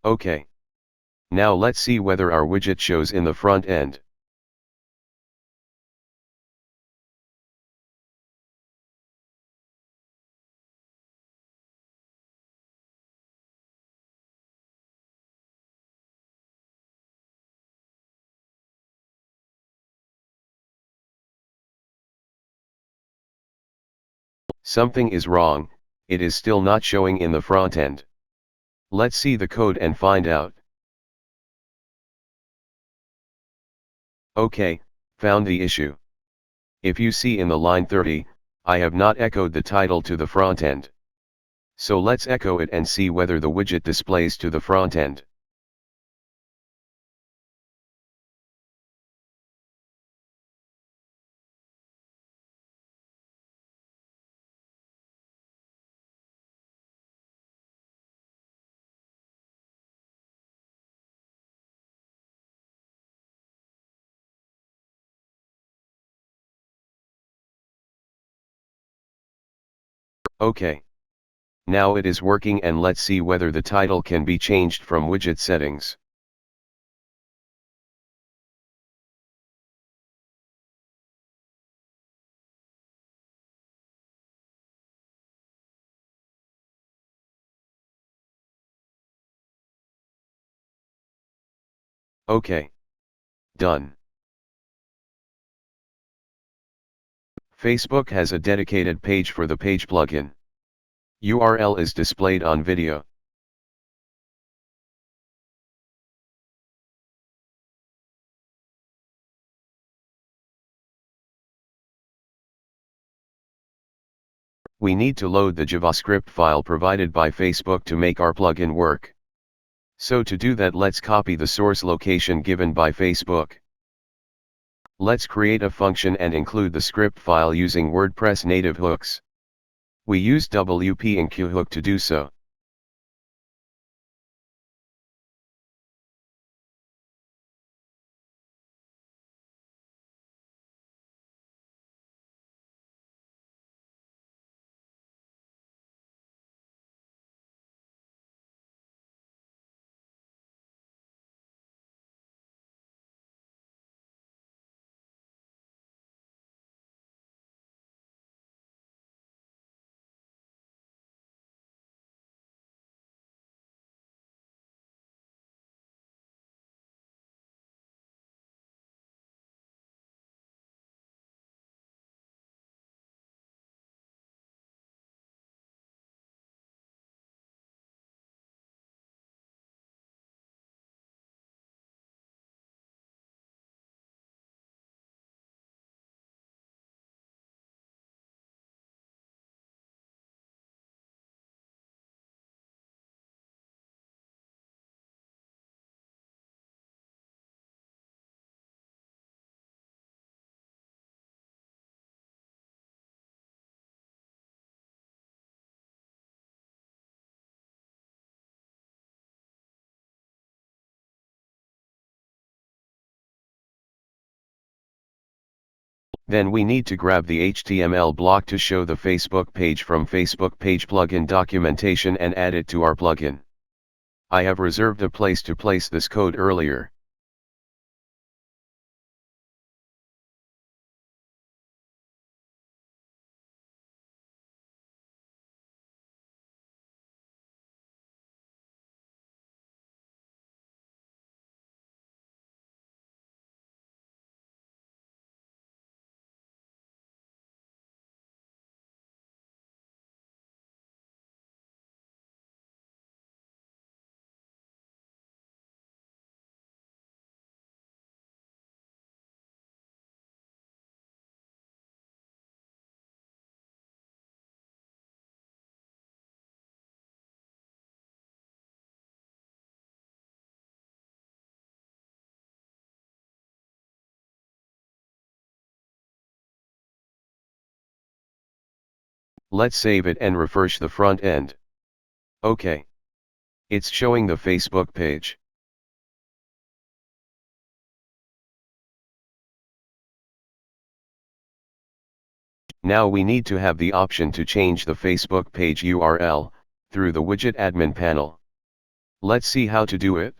OK. Now let's see whether our widget shows in the front end. Something is wrong, it is still not showing in the front end. Let's see the code and find out. OK, found the issue. If you see in the line 30, I have not echoed the title to the front end. So let's echo it and see whether the widget displays to the front end. OK. Now it is working, and let's see whether the title can be changed from widget settings. OK. Done. Facebook has a dedicated page for the page plugin. URL is displayed on video. We need to load the JavaScript file provided by Facebook to make our plugin work. So to do that, let's copy the source location given by Facebook. Let's create a function and include the script file using WordPress native hooks. We use WP and QHook to do so. Then we need to grab the HTML block to show the Facebook page from Facebook page plugin documentation and add it to our plugin. I have reserved a place to place this code earlier. Let's save it and refresh the front end. OK. It's showing the Facebook page. Now we need to have the option to change the Facebook page URL through the widget admin panel. Let's see how to do it.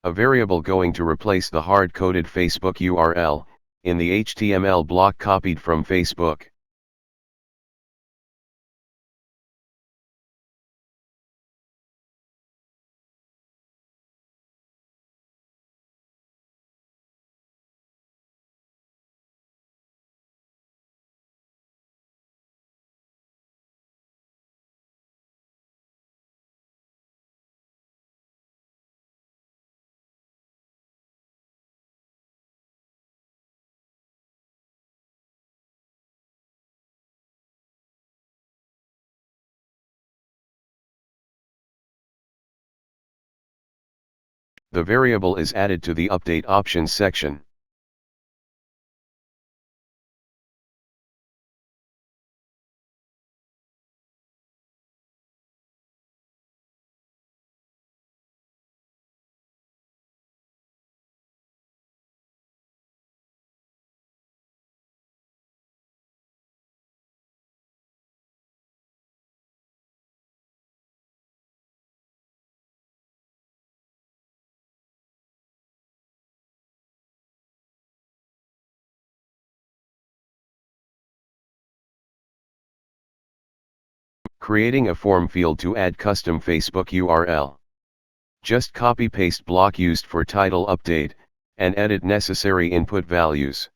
A variable going to replace the hard-coded Facebook URL, in the HTML block copied from Facebook. The variable is added to the Update Options section. Creating a form field to add custom Facebook URL. Just copy-paste block used for title update, and edit necessary input values.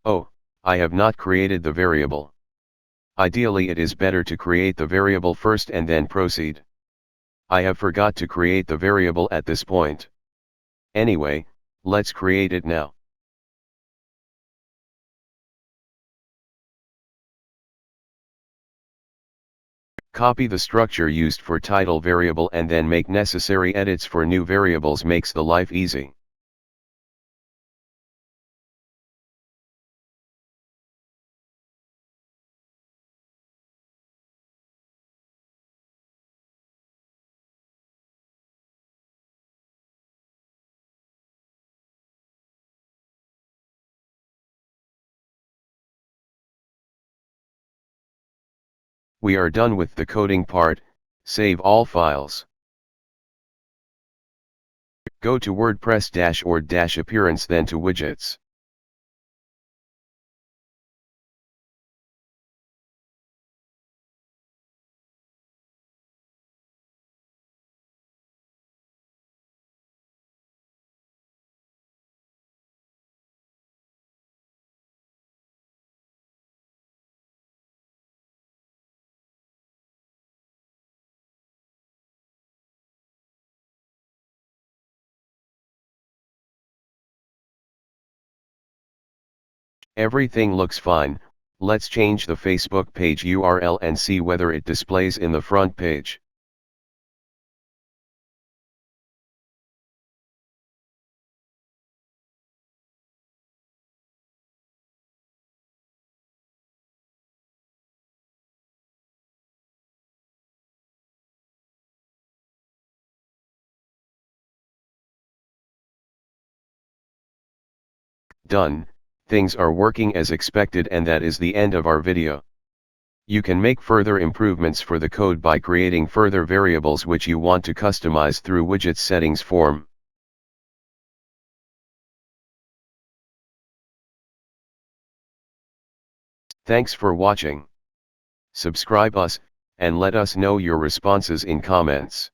Oh, I have not created the variable. Ideally, it is better to create the variable first and then proceed. I have forgot to create the variable at this point. Anyway, let's create it now. Copy the structure used for title variable and then make necessary edits for new variables makes the life easy. We are done with the coding part. Save all files. Go to WordPress-or-appearance, then to Widgets. Everything looks fine. Let's change the Facebook page URL and see whether it displays in the front page. Done, things are working as expected, and that is the end of our video. You can make further improvements for the code by creating further variables which you want to customize through Widget settings form. Thanks for watching. Subscribe us, and let us know your responses in comments.